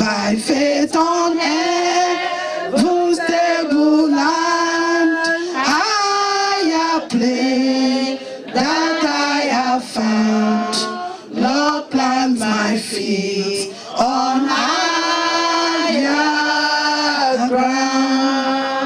by faith on heaven's stable land. Higher place that I have found. Lord, plant my feet on higher ground.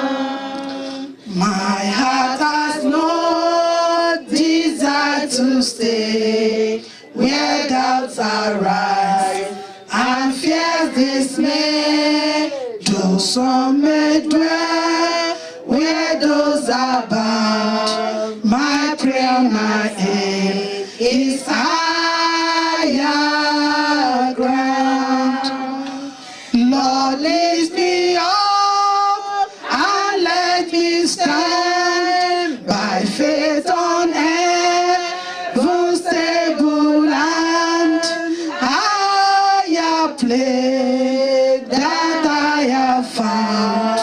My heart has no desire to stay where doubts arise and fears dismay. Though some may dwell where those are bound, my prayer, my aim is higher ground. Lord, lift me up and let me stand by faith on heaven's stable land. Higher place that I have found.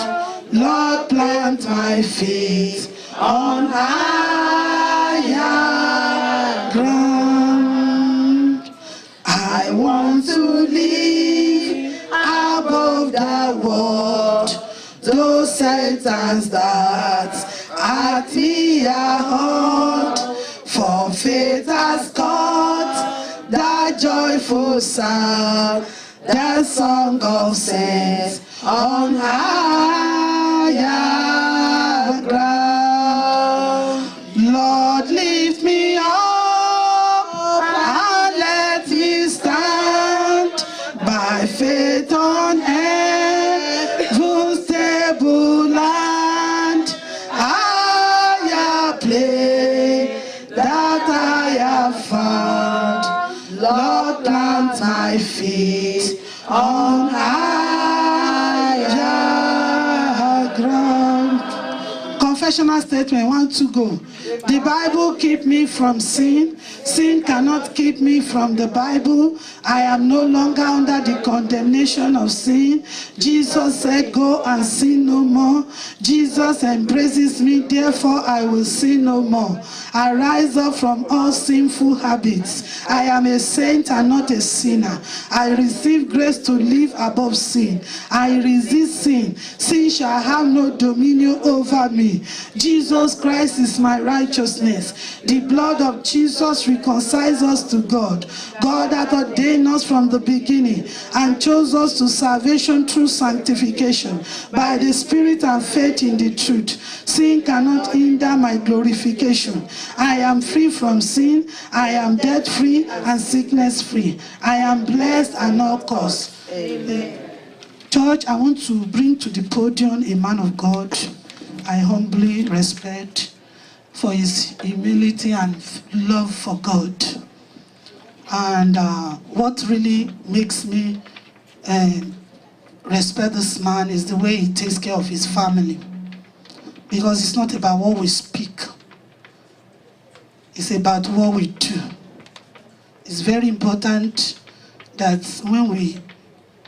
Lord, plant my feet on higher ground. I want to live above the world. Those Satans that at me are hard. For faith has caught the joyful sound, the song of saints on higher ground. Lord, lift me up and let me stand by faith on heaven's stable land. Higher place that I have found. Lord, plant my feet on higher ground. Confessional statement, 1, 2, go. The Bible keep me from sin. Sin cannot keep me from the Bible. I am no longer under the condemnation of sin. Jesus said, go and sin no more. Jesus embraces me, therefore I will sin no more. I rise up from all sinful habits. I am a saint and not a sinner. I receive grace to live above sin. I resist sin. Sin shall have no dominion over me. Jesus Christ is my righteousness. The blood of Jesus reconciles us to God. God hath ordained us from the beginning and chose us to salvation through sanctification by the Spirit and faith in the truth. Sin cannot hinder my glorification. I am free from sin. I am debt free and sickness free. I am blessed and not cursed. Amen. Church, I want to bring to the podium a man of God I humbly respect for his humility and love for God. And what really makes me respect this man is the way he takes care of his family. Because it's not about what we speak. It's about what we do. It's very important that when we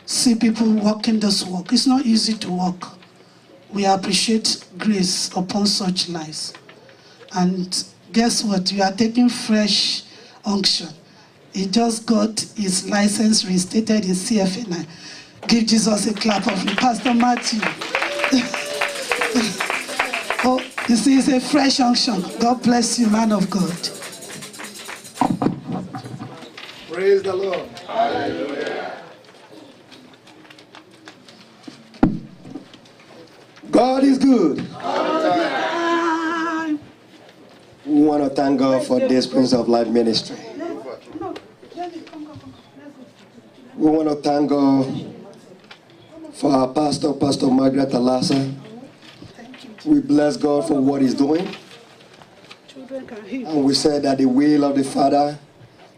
see people walking this walk, it's not easy to walk. We appreciate grace upon such lives. And guess what? You are taking fresh unction. He just got his license reinstated in CFNI. Give Jesus a clap of him. Pastor Matthew. Oh, you see, it's a fresh unction. God bless you, man of God. Praise the Lord. Hallelujah. God is good. We want to thank God for this Prince of Life ministry. We want to thank God for our pastor, Pastor Margaret Alasa. We bless God for what he's doing. And we say that the will of the Father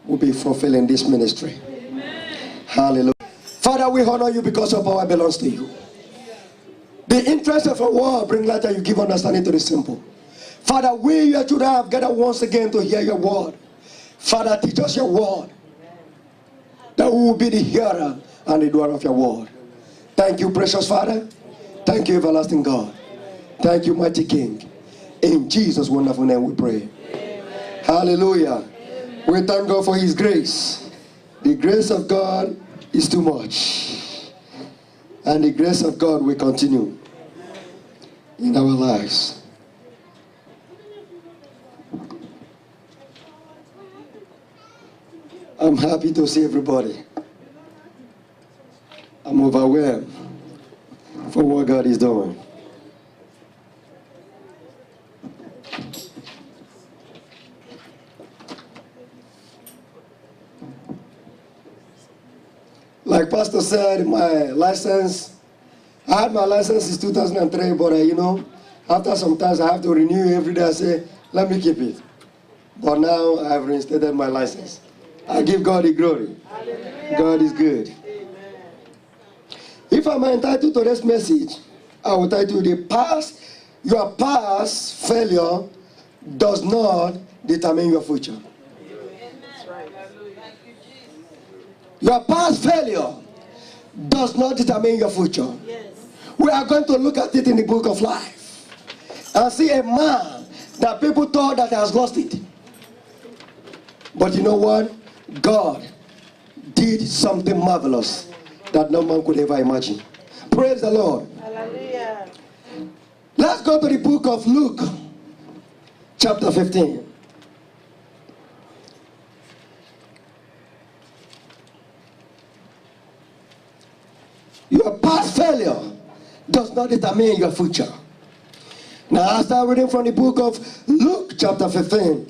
will be fulfilled in this ministry. Hallelujah. Father, we honor you because our power belongs to you. The interest of a word bring light and you give understanding to the simple. Father, we, your children, have gathered once again to hear your word. Father, teach us your word, that we will be the hearer and the doer of your word. Thank you, precious Father. Thank you, everlasting God. Thank you, mighty King. In Jesus' wonderful name we pray. Amen. Hallelujah. Amen. We thank God for his grace. The grace of God is too much. And the grace of God will continue in our lives. I'm happy to see everybody. I'm overwhelmed for what God is doing. Like Pastor said, my license, I had my license since 2003, but you know, after some time I have to renew it every day. I say, let me keep it. But now I have reinstated my license. I give God the glory. Hallelujah. God is good. Amen. If I'm entitled to this message, I will title the past. Your past failure does not determine your future. Your past failure does not determine your future. Yes. We are going to look at it in the book of life and see a man that people thought that has lost it. But you know what? God did something marvelous that no man could ever imagine. Praise the Lord. Hallelujah. Let's go to the book of Luke, chapter 15. Your past failure does not determine your future. Now I start reading from the book of Luke chapter 15.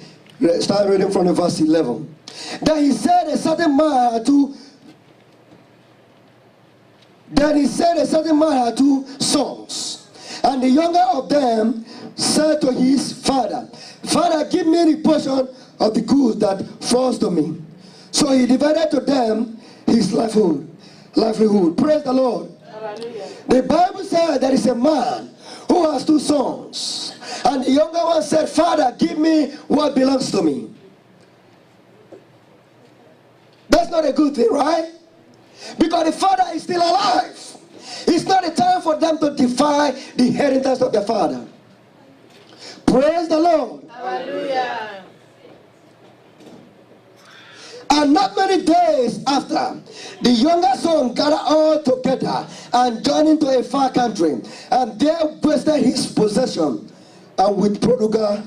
Start reading from the verse 11. Then he said a certain man had two sons. And the younger of them said to his father, Father, give me the portion of the goods that falls to me. So he divided to them his livelihood. Praise the Lord. Hallelujah. The Bible said there is a man who has two sons. And the younger one said, Father, give me what belongs to me. That's not a good thing, right? Because the father is still alive. It's not a time for them to defy the inheritance of their father. Praise the Lord. Hallelujah. And not many days after, the younger son gathered all together and journeyed into a far country, and there wasted his possession, and with prodigal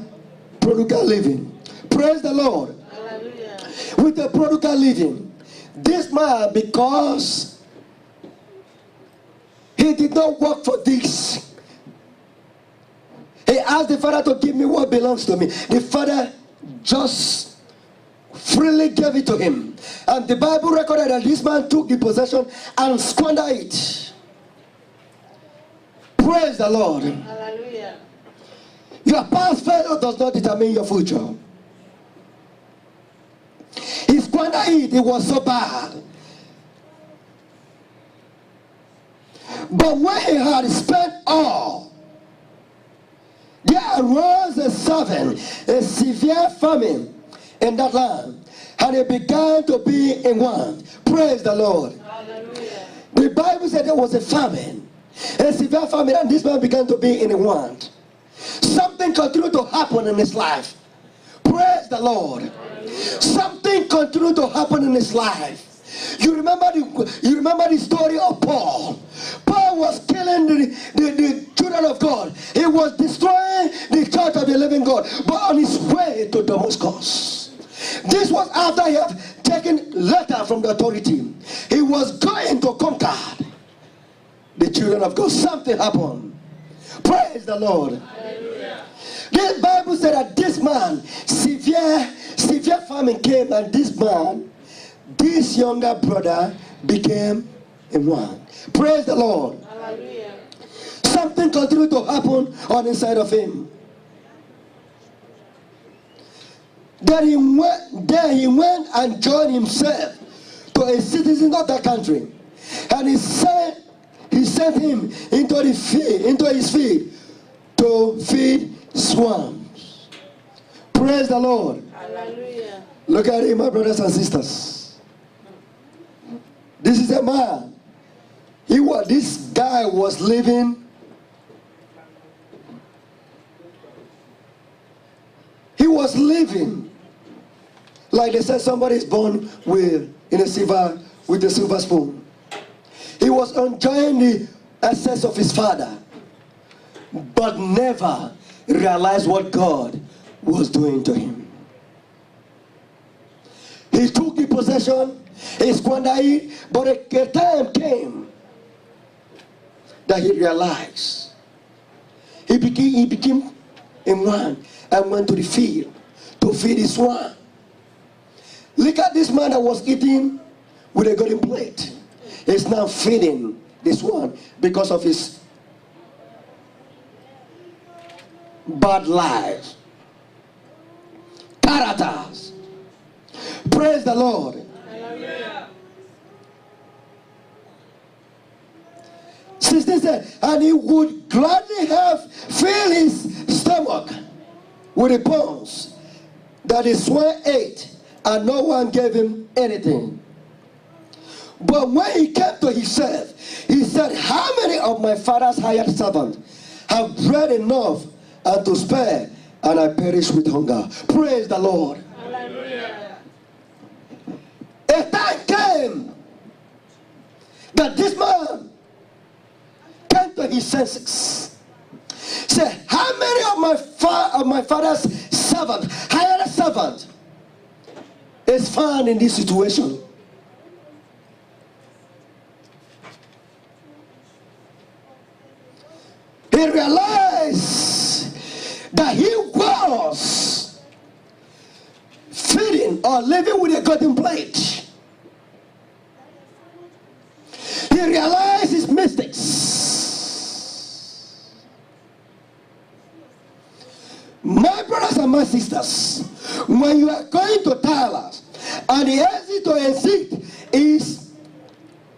living. Praise the Lord. Hallelujah. With the prodigal living. This man, because he did not work for this, he asked the father to give me what belongs to me. The father just freely gave it to him. And the Bible recorded that this man took the possession and squandered it. Praise the Lord. Hallelujah. Your past failure does not determine your future. He squandered it. It was so bad. But when he had spent all, there arose a severe famine in that land, and it began to be in want. Praise the Lord. Hallelujah. The Bible said there was a famine, a severe famine, and this man began to be in a want. Something continued to happen in his life. Praise the Lord. Hallelujah. Something continued to happen in his life. You remember the story of Paul. Paul was killing the children of God. He was destroying the church of the living God. But on his way to Damascus, this was after he had taken letter from the authority. He was going to conquer the children of God. Something happened. Praise the Lord. Hallelujah. This Bible said that this man, severe famine came, and this younger brother became a one. Praise the Lord. Hallelujah. Something continued to happen on the inside of him. Then he went and joined himself to a citizen of that country, and he sent him into his field to feed swans. Praise the Lord. Hallelujah. Look at him, my brothers and sisters. This is a man. This guy was living. He was living like they said somebody is born with a silver spoon. He was enjoying the essence of his father, but never realized what God was doing to him. He took the possession, he squandered it, but a time came that he realized. He became a man and went to the field to feed his swine. Look at this man that was eating with a golden plate. He's now feeding this one because of his bad lives, characters. Praise the Lord. Hallelujah. 16 said, and he would gladly have filled his stomach with the bones that his swine ate, and no one gave him anything. But when he came to himself, he said, how many of my father's hired servants have bread enough and to spare, and I perish with hunger? Praise the Lord. Hallelujah. A time came that this man came to his senses. Say, how many of my father's servants, hired servant, is found in this situation? He realized that he was feeding or living with a golden plate. He realized his mistakes. My brothers and my sisters, when you are going to Tyler's and the exit to exit is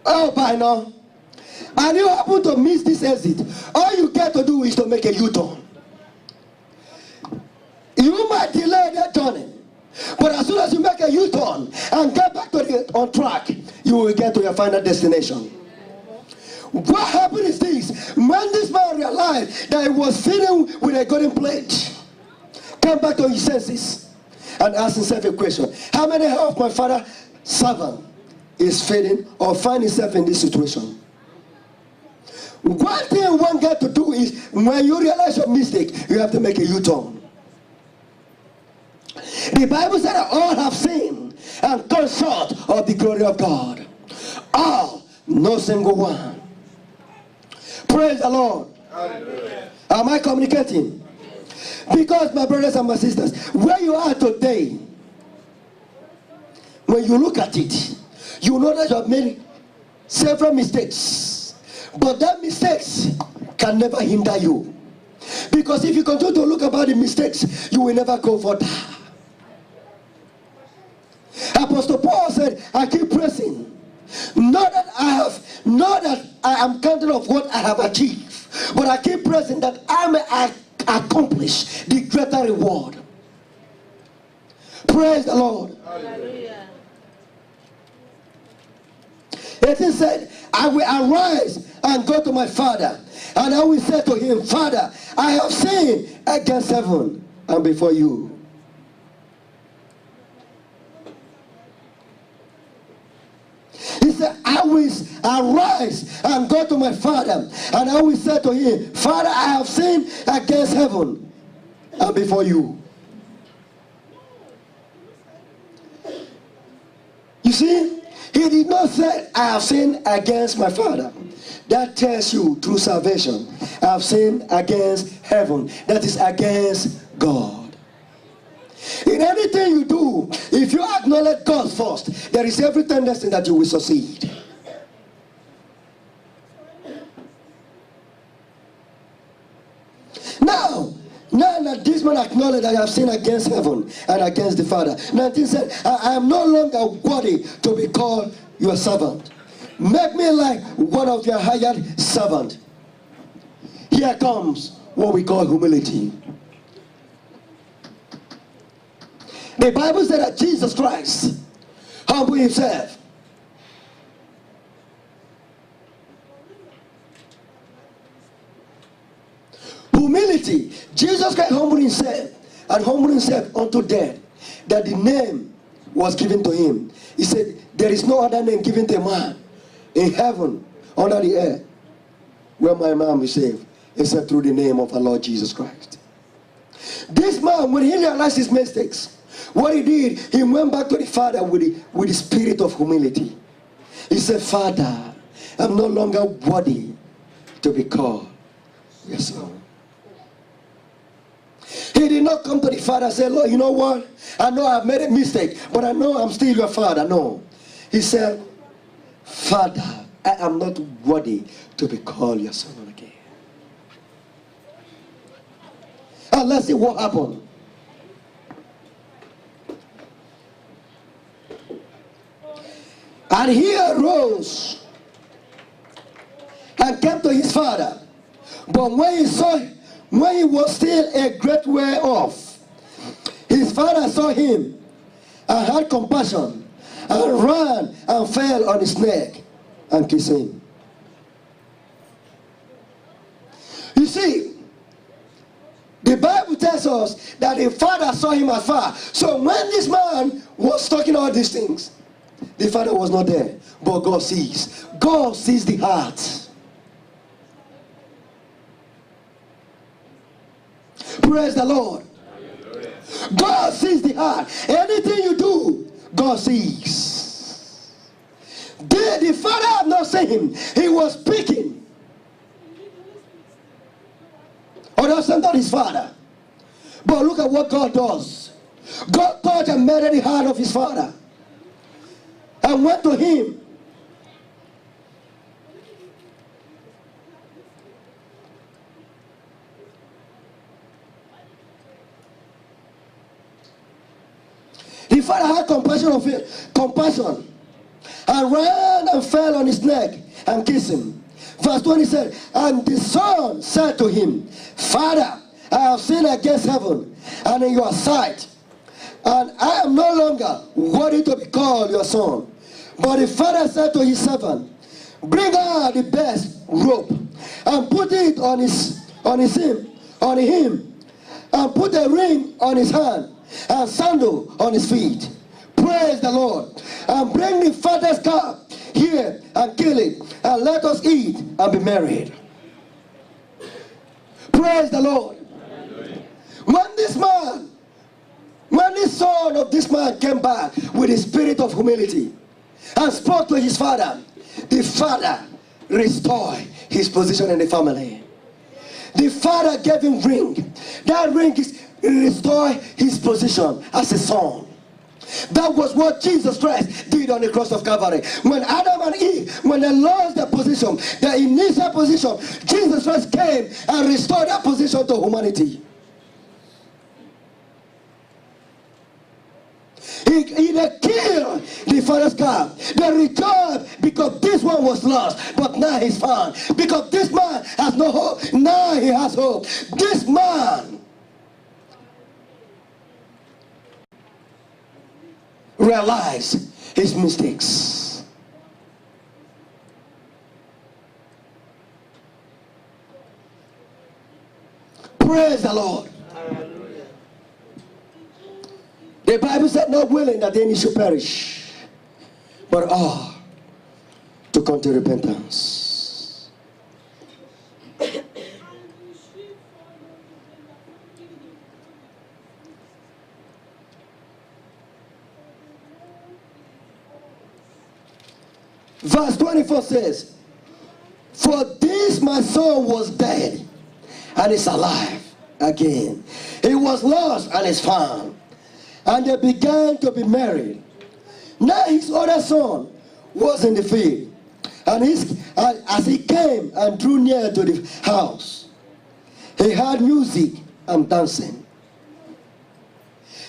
by now, and you happen to miss this exit, all you get to do is to make a U-turn. You might delay that journey, but as soon as you make a U-turn and get back to on track, you will get to your final destination. What happened is this: when this man realized that he was feeding with a golden plate, came back to his senses and asked himself a question: how many of my father's servant is feeding or find himself in this situation? One thing one got to do is, when you realize your mistake, you have to make a U-turn. The Bible said that all have sinned and come short of the glory of God. All, no single one. Praise the Lord. Hallelujah. Am I communicating? Because, my brothers and my sisters, where you are today, when you look at it, you know that you have made several mistakes. But that mistakes can never hinder you. Because if you continue to look about the mistakes, you will never go further. Apostle Paul said, I keep pressing. Not that I am counting of what I have achieved, but I keep pressing that I may accomplish the greater reward. Praise the Lord. Hallelujah. It is said, I will arise and go to my father, and I will say to him, Father, I have sinned against heaven and before you. He said, I will arise and go to my father, and I will say to him, Father, I have sinned against heaven and before you. You see, he did not say, I have sinned against my father. That tells you through salvation, I have sinned against heaven. That is against God. In anything you do, if you acknowledge God first, there is every tendency that you will succeed. Now that this man acknowledged that I have sinned against heaven and against the Father, 19 said, I am no longer worthy to be called your servant. Make me like one of your hired servants. Here comes what we call humility. The Bible said that Jesus Christ humbled himself. Humility. Jesus Christ humbled himself and humbled himself unto death, that the name was given to him. He said, there is no other name given to a man in heaven under the earth where my mom is saved, except through the name of our Lord Jesus Christ. This man, when he realized his mistakes, what he did, he went back to the Father with the spirit of humility. He said, Father, I'm no longer worthy to be called your son. He did not come to the Father and say, Lord, you know what? I know I've made a mistake, but I know I'm still your Father. No. He said, Father, I am not worthy to be called your son again. And let's see what happened. And he arose and came to his father. But when he was still a great way off, his father saw him and had compassion and ran and fell on his neck and kissed him. You see, the Bible tells us that the father saw him afar. So when this man was talking all these things, the father was not there. But God sees. God sees the heart. Praise the Lord. God sees the heart. Anything you do, God sees. The father had not seen him. He was speaking. Understand that his father. But look at what God does. God touched and made the heart of his father and went to him. The father had compassion of him, and ran and fell on his neck and kissed him. Verse 20 said, and the son said to him, Father, I have sinned against heaven and in your sight, and I am no longer worthy to be called your son. But the father said to his servant, bring out the best robe and put it on him, and put a ring on his hand and sandal on his feet. Praise the Lord. And bring the father's calf here and kill it, and let us eat and be married. Praise the Lord. When the son of this man came back with the spirit of humility and spoke to his father, the father restored his position in the family. The father gave him ring. That ring is restore his position as a son. That was what Jesus Christ did on the cross of Calvary. When Adam and Eve, when they lost their position, their initial position, Jesus Christ came and restored that position to humanity. He killed the father's calf. They rejoiced because this one was lost, but now he's found. Because this man has no hope, now he has hope. This man realized his mistakes. Praise the Lord. The Bible said, not willing that any should perish, but all to come to repentance. Verse 24 says, for this my son was dead and is alive again. He was lost and is found. And they began to be married. Now his other son was in the field. And as he came and drew near to the house, he heard music and dancing.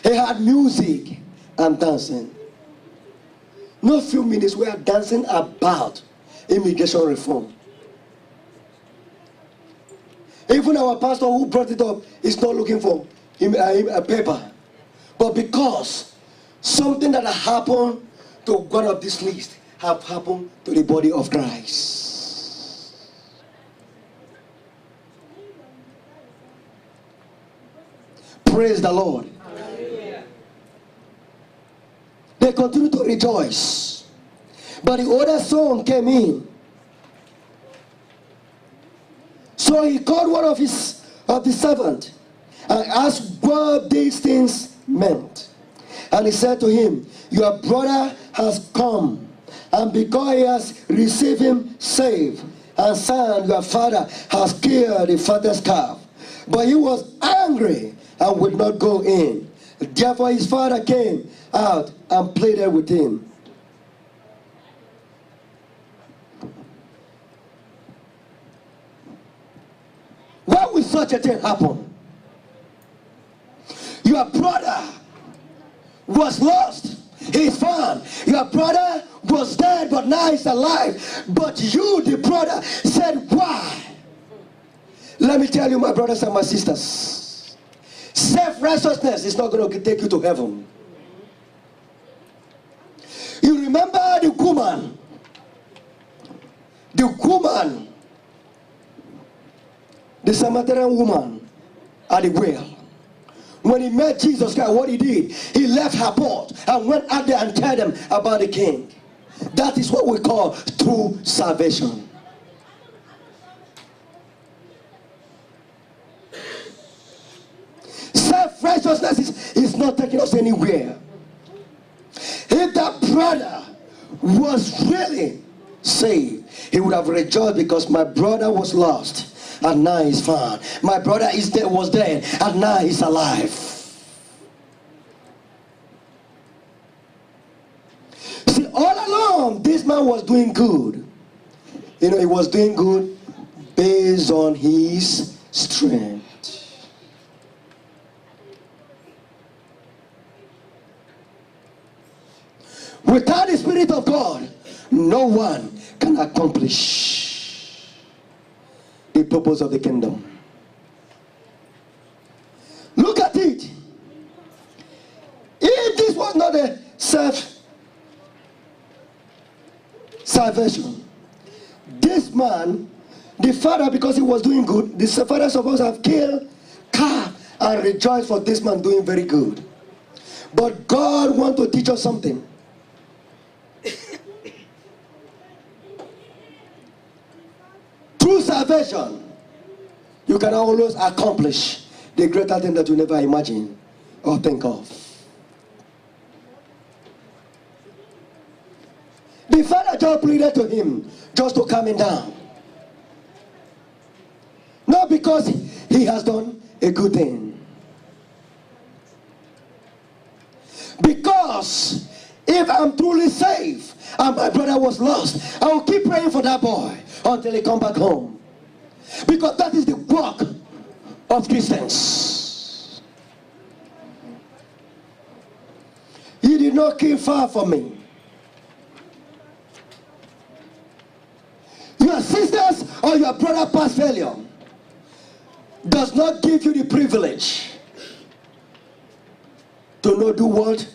He heard music and dancing. No few minutes we are dancing about immigration reform. Even our pastor who brought it up is not looking for a paper. But because something that happened to one of this list have happened to the body of Christ. Praise the Lord. Hallelujah. They continue to rejoice. But the other son came in So he called one of the servants and asked what these things meant. And he said to him, your brother has come, and because he has received him safe and sound, your father has killed the father's calf. But he was angry and would not go in. Therefore his father came out and pleaded with him. Why would such a thing happen? Your brother was lost, he's found. Your brother was dead, but now he's alive. But you, the brother, said, why? Let me tell you, my brothers and my sisters, self-righteousness is not going to take you to heaven. You remember the woman, the Samaritan woman at the well. When he met Jesus Christ, what he did, he left her pot and went out there and told them about the king. That is what we call true salvation. Self-righteousness is not taking us anywhere. If that brother was really saved, he would have rejoiced because my brother was lost and now he's found. My brother was dead and now he's alive. See, all along this man was doing good. You know, he was doing good based on his strength. Without the Spirit of God, no one can accomplish the purpose of the kingdom. Look at it. If this was not a salvation, this man, the father, because he was doing good, the father supposed to have killed calf and rejoiced for this man doing very good. But God wants to teach us something. Through salvation, you can always accomplish the greater thing that you never imagine or think of. The father just pleaded to him just to calm him down. Not because he has done a good thing. Because if I'm truly saved and my brother was lost, I will keep praying for that boy until he come back home. Because that is the work of Christians. He did not keep far from me. Your sisters or your brother past failure does not give you the privilege to not do what?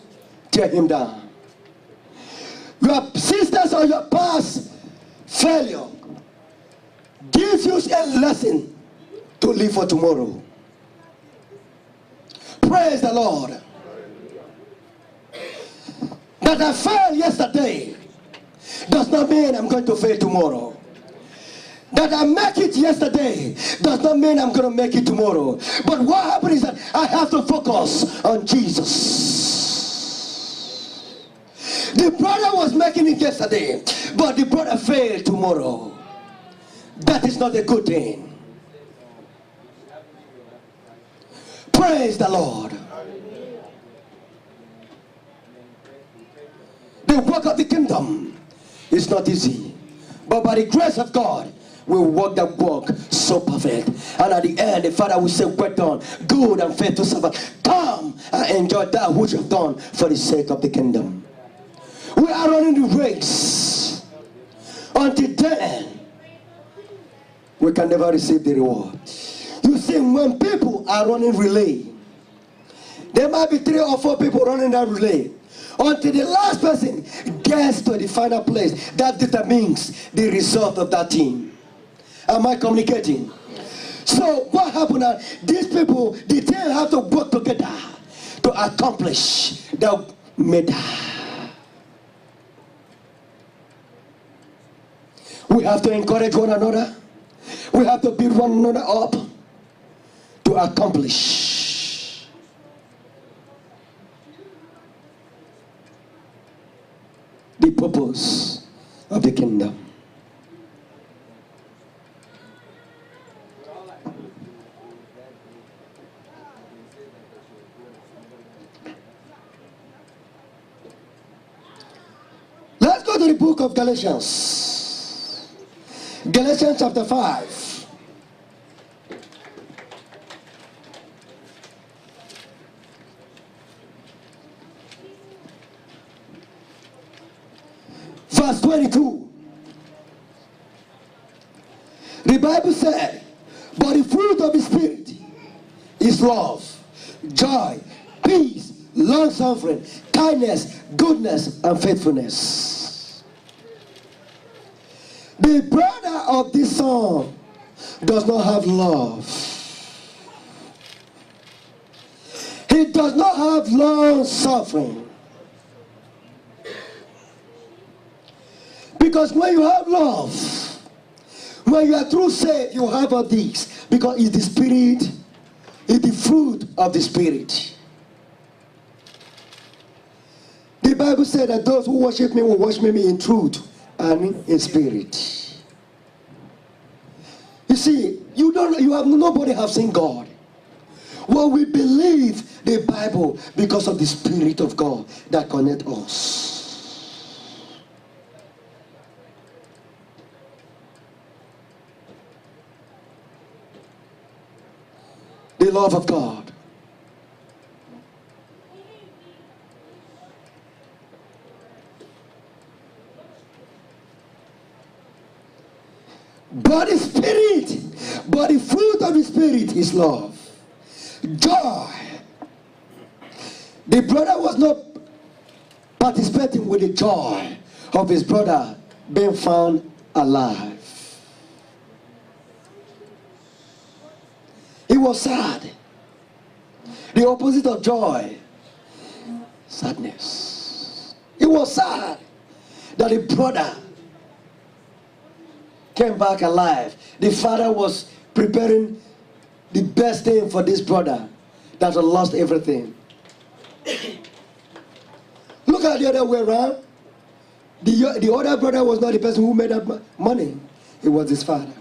Tear him down. Your sisters or your past failure gives you a lesson to live for tomorrow. Praise the Lord. That I failed yesterday does not mean I'm going to fail tomorrow. That I make it yesterday does not mean I'm going to make it tomorrow. But what happens is that I have to focus on Jesus. The brother was making it yesterday, but the brother failed tomorrow. That is not a good thing. Praise the Lord. The work of the kingdom is not easy, but by the grace of God, we will work that work so perfect. And at the end, the Father will say, well done, good and faithful servant. Come and enjoy that which you have done for the sake of the kingdom. We are running the race. Until then, we can never receive the reward. You see, when people are running relay, there might be 3 or 4 people running that relay. Until the last person gets to the final place, that determines the result of that team. Am I communicating? So what happened now? These people, the team have to work together to accomplish the medal. We have to encourage one another. We have to build one another up to accomplish the purpose of the kingdom. Let's go to the book of Galatians. Galatians chapter 5. Verse 22. The Bible said, but the fruit of the Spirit is love, joy, peace, long-suffering, kindness, goodness, and faithfulness. The brother of this song does not have love. He does not have long-suffering. Because when you have love, when you are true saved, you have all these. Because it's the Spirit, it's the fruit of the Spirit. The Bible said that those who worship me will worship me in truth and in spirit. You see, nobody have seen God. Well, we believe the Bible because of the Spirit of God that connects us. The love of God. But the Spirit, but the fruit of the Spirit is love, joy. The brother was not participating with the joy of his brother being found alive. He was sad. The opposite of joy, sadness. He was sad that the brother came back alive. The father was preparing the best thing for this brother that had lost everything. Look at the other way around. The other brother was not the person who made that money. It was his father.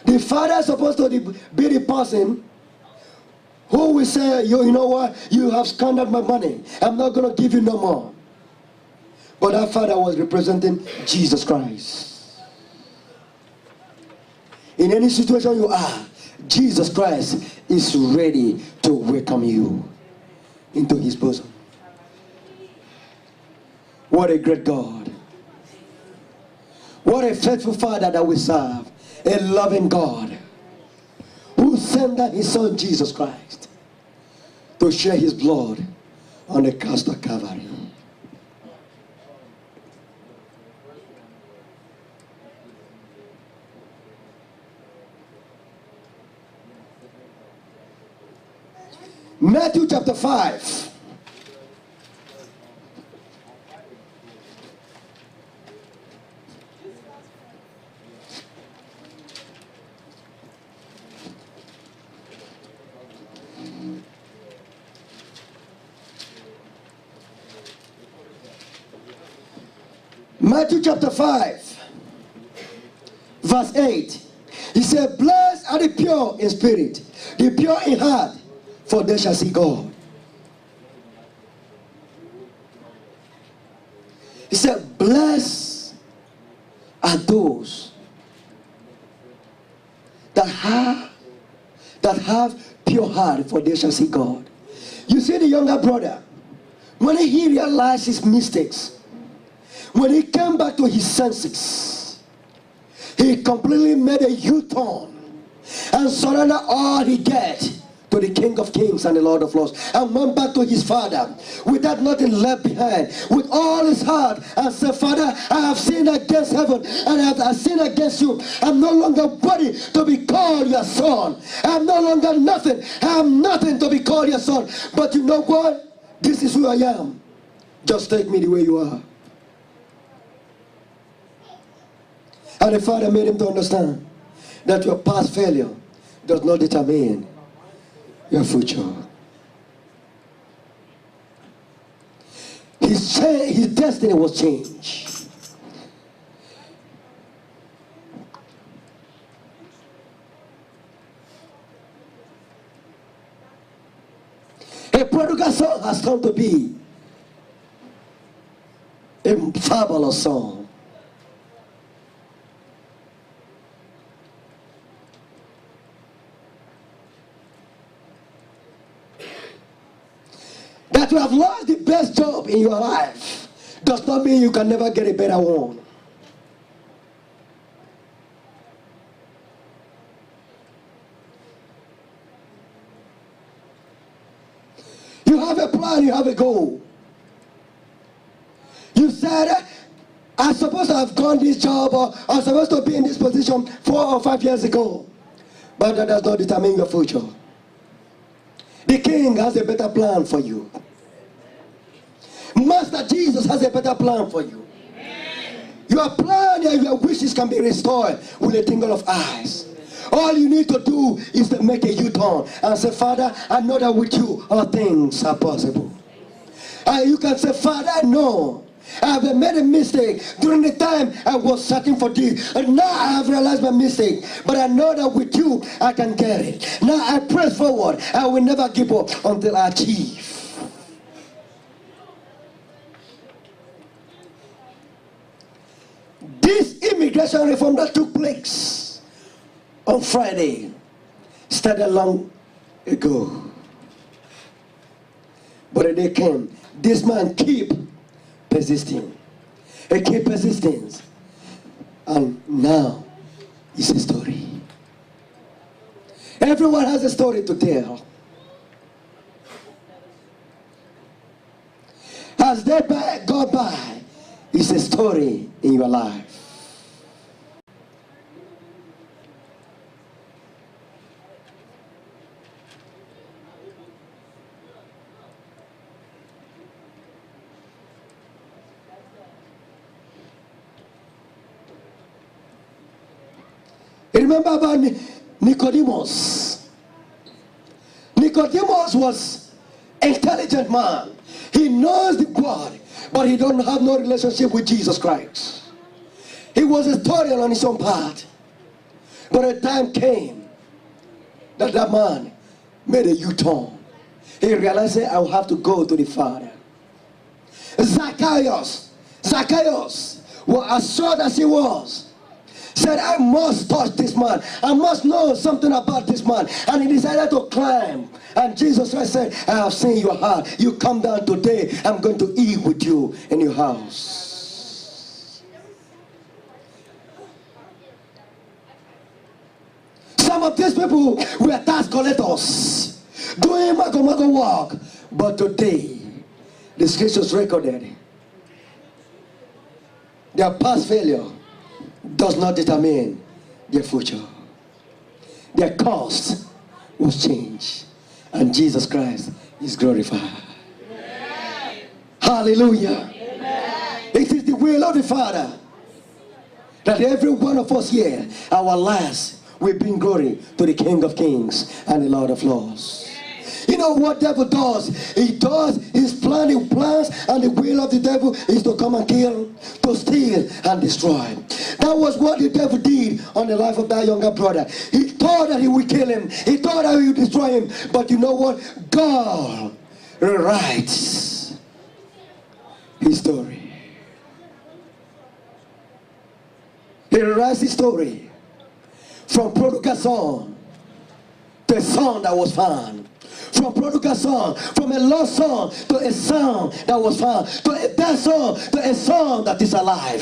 The father is supposed to be the person who will say, you know what, you have squandered my money. I'm not going to give you no more. But that father was representing Jesus Christ. In any situation you are, Jesus Christ is ready to welcome you into his bosom. What a great God. What a faithful Father that we serve. A loving God who sent out his son Jesus Christ to share his blood on the cross of Calvary. Matthew chapter 5. Matthew chapter 5, verse 8. He said, blessed are the pure in spirit, the pure in heart, for they shall see God. He said, blessed are those that have pure heart, for they shall see God. You see the younger brother, when he realized his mistakes, when he came back to his senses, he completely made a U-turn and surrendered all he get to the King of Kings and the Lord of Lords, and went back to his father without nothing left behind, with all his heart, and said, Father, I have sinned against heaven and I have sinned against you. I'm no longer worthy to be called your son. I'm no longer nothing. I'm nothing to be called your son. But you know what? This is who I am. Just take me the way you are. And the Father made him to understand that your past failure does not determine your future. His destiny was changed. A prodigal son has come to be a fabulous song. That you have lost the best job in your life does not mean you can never get a better one. You have a plan, you have a goal. You said, I'm supposed to have gone this job, or I'm supposed to be in this position 4 or 5 years ago. But that does not determine your future. The King has a better plan for you. Master Jesus has a better plan for you. Your plan and your wishes can be restored with a tingle of eyes. All you need to do is to make a U-turn and say, Father, I know that with you all things are possible. And you can say, Father, I know I have made a mistake during the time I was searching for this, and now I have realized my mistake, but I know that with you I can get it. Now I press forward. I will never give up until I achieve. This immigration reform that took place on Friday started long ago, but a day came. This man keep persisting. He keep persisting, and now it's a story. Everyone has a story to tell. As they go by, it's a story in your life. Remember about Nicodemus. Nicodemus was an intelligent man. He knows the God, but he don't have no relationship with Jesus Christ. He was a historian on his own part. But a time came that that man made a U-turn. He realized that I will have to go to the Father. Zacchaeus, well, as short as he was, said, I must touch this man. I must know something about this man. And he decided to climb. And Jesus Christ said, I have seen your heart. You come down today. I'm going to eat with you in your house. Some of these people were tax collectors, doing mago work. But today, the scriptures recorded their past failure does not determine their future. Their cost was changed, and Jesus Christ is glorified. Amen. Hallelujah. Amen. It is the will of the Father that every one of us here, our lives will bring glory to the King of Kings and the Lord of Lords. You know what devil does? He does his plans, and the will of the devil is to come and kill, to steal and destroy. That was what the devil did on the life of that younger brother. He thought that he would kill him. He thought that he would destroy him. But you know what? God rewrites his story. He rewrites his story from prodigal son to a son that was found. From prodigal son, from a lost son to a son that was found, to a dead son to a son that is alive.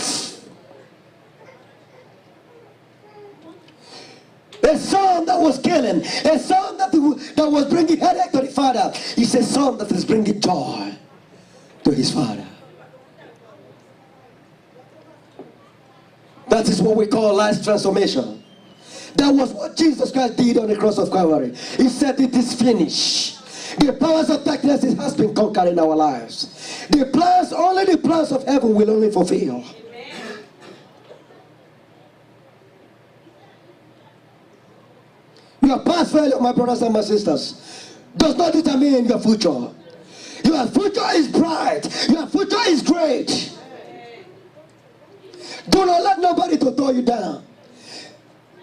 A son that was killing, a son that was bringing headache to the father, is a son that is bringing joy to his father. That is what we call life transformation. That was what Jesus Christ did on the cross of Calvary. He said, it is finished. The powers of darkness has been conquered in our lives. The plans, only the plans of heaven will only fulfill. Your past failure, my brothers and my sisters, does not determine your future. Your future is bright. Your future is great. Do not let nobody to throw you down.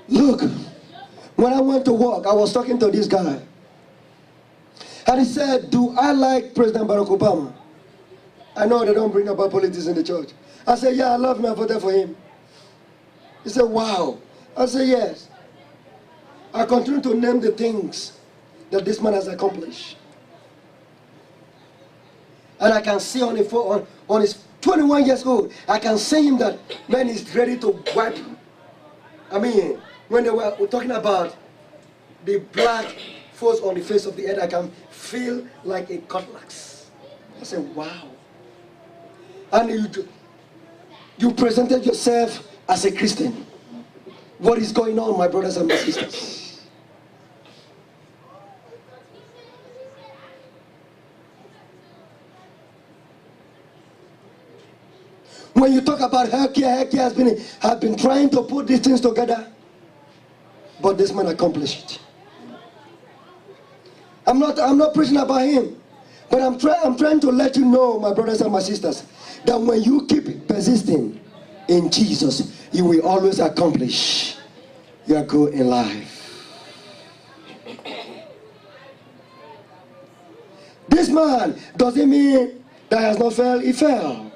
Look, when I went to work, I was talking to this guy. And he said, do I like President Barack Obama? I know they don't bring about politics in the church. I said, yeah, I love him. I voted for him. He said, wow. I said, yes. I continue to name the things that this man has accomplished. And I can see on his 21 years old, I can see him that man is ready to wipe. I mean, when they were talking about the black force on the face of the earth, I can feel like a cutlass. I said, wow. And you presented yourself as a Christian. What is going on, my brothers and my sisters? When you talk about healthcare has been trying to put these things together, but this man accomplished it. I'm not preaching about him, but I'm trying to let you know, my brothers and my sisters, that when you keep persisting in Jesus, you will always accomplish your goal in life. This man doesn't mean that he has not failed. He failed.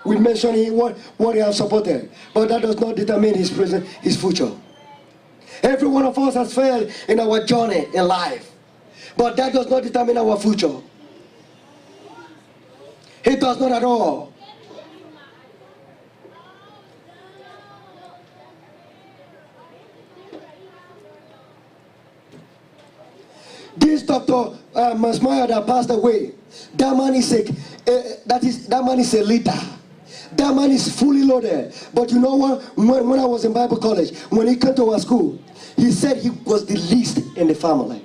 We mentioned what he has supported, but that does not determine his present, his future. Every one of us has failed in our journey in life, but that does not determine our future. It does not at all. This Dr. Masmaya that passed away, that man is a leader. That man is fully loaded. But you know what? When I was in Bible college, when he came to our school, he said he was the least in the family.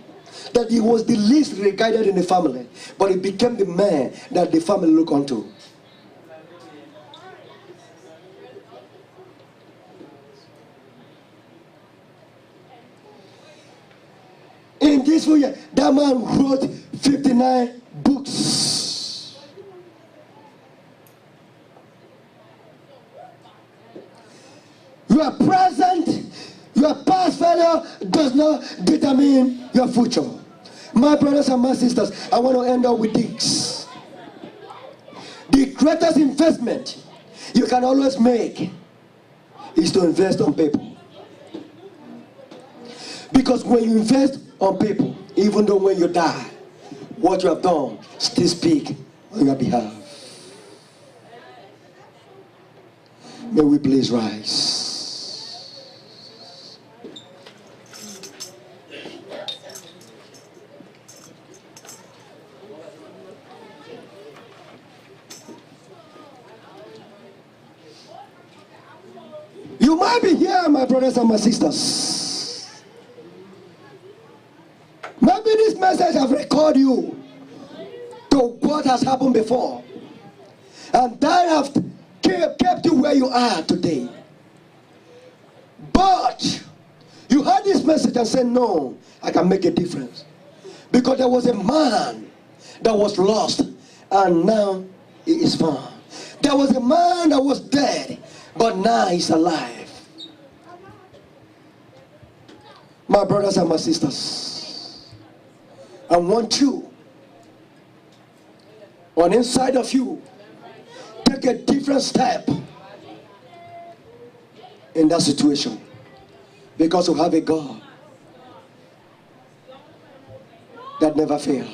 That he was the least regarded in the family. But he became the man that the family looked unto. In this year, that man wrote 59 books. Your present, your past failure does not determine your future. My brothers and my sisters, I want to end up with this. The greatest investment you can always make is to invest on people. Because when you invest on people, even though when you die, what you have done still speak on your behalf. May we please rise. You might be here, my brothers and my sisters. Maybe this message have recorded you to what has happened before, and that have kept you where you are today. But you heard this message and said, no, I can make a difference. Because there was a man that was lost and now he is found. There was a man that was dead, but now he's alive. My brothers and my sisters, I want you, on inside of you, take a different step in that situation. Because you have a God that never fails.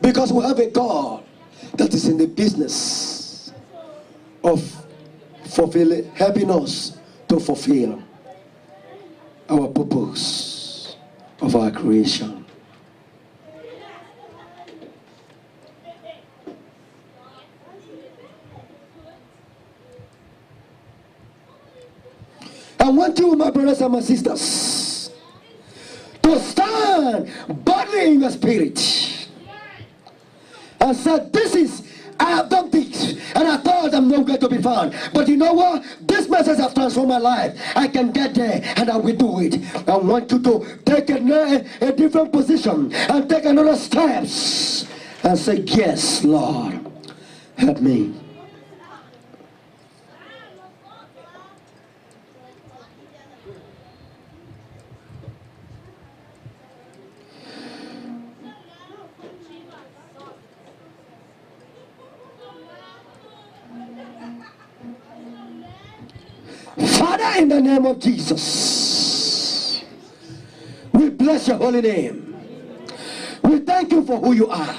Because we have a God that is in the business of helping us to fulfill our purpose of our creation. I want you, my brothers and my sisters, to stand boldly in your spirit and say, I have done this, and I thought I'm nowhere to be found. But you know what? This message has transformed my life. I can get there and I will do it. I want you to take a different position and take another steps and say, yes, Lord, help me. Father, in the name of Jesus, we bless your holy name. We thank you for who you are.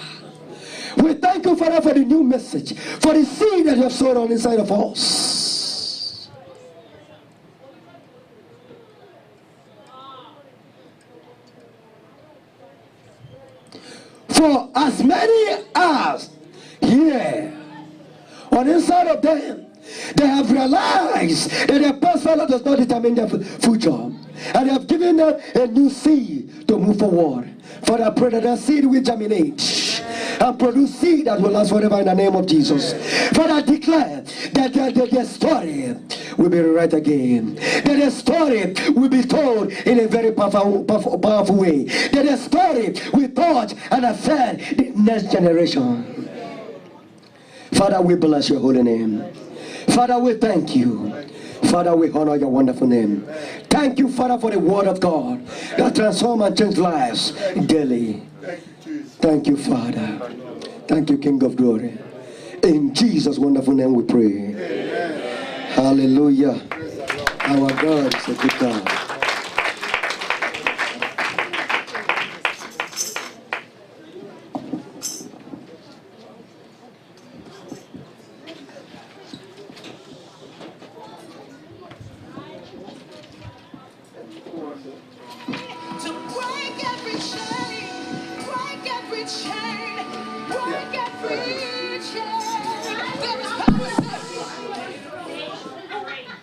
We thank you, Father, for the new message, for the seed that you have sowed on the inside of us. For as many as here on the inside of them, they have realized that their past failure does not determine their future. And they have given them a new seed to move forward. Father, I pray that that seed will germinate and produce seed that will last forever in the name of Jesus. Father, I declare that their story will be rewritten again. That their story will be told in a very powerful way. That their story will touch and affect the next generation. Father, we bless your holy name. Father, we thank you. Father, we honor your wonderful name. Thank you, Father, for the word of God that transforms and changes lives daily. Thank you, Father. Thank you, King of glory. In Jesus' wonderful name we pray. Amen. Hallelujah. Our God is a good God.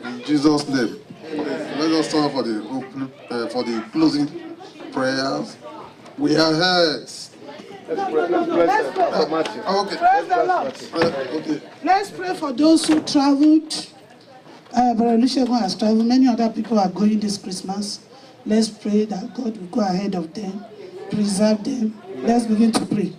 In Jesus' name, let us start for the closing prayers. We are here. Let's pray. Okay. Praise the Lord. Okay. Let's pray for those who traveled. Brother Olusegun has traveled. Many other people are going this Christmas. Let's pray that God will go ahead of them, preserve them. Let's begin to pray.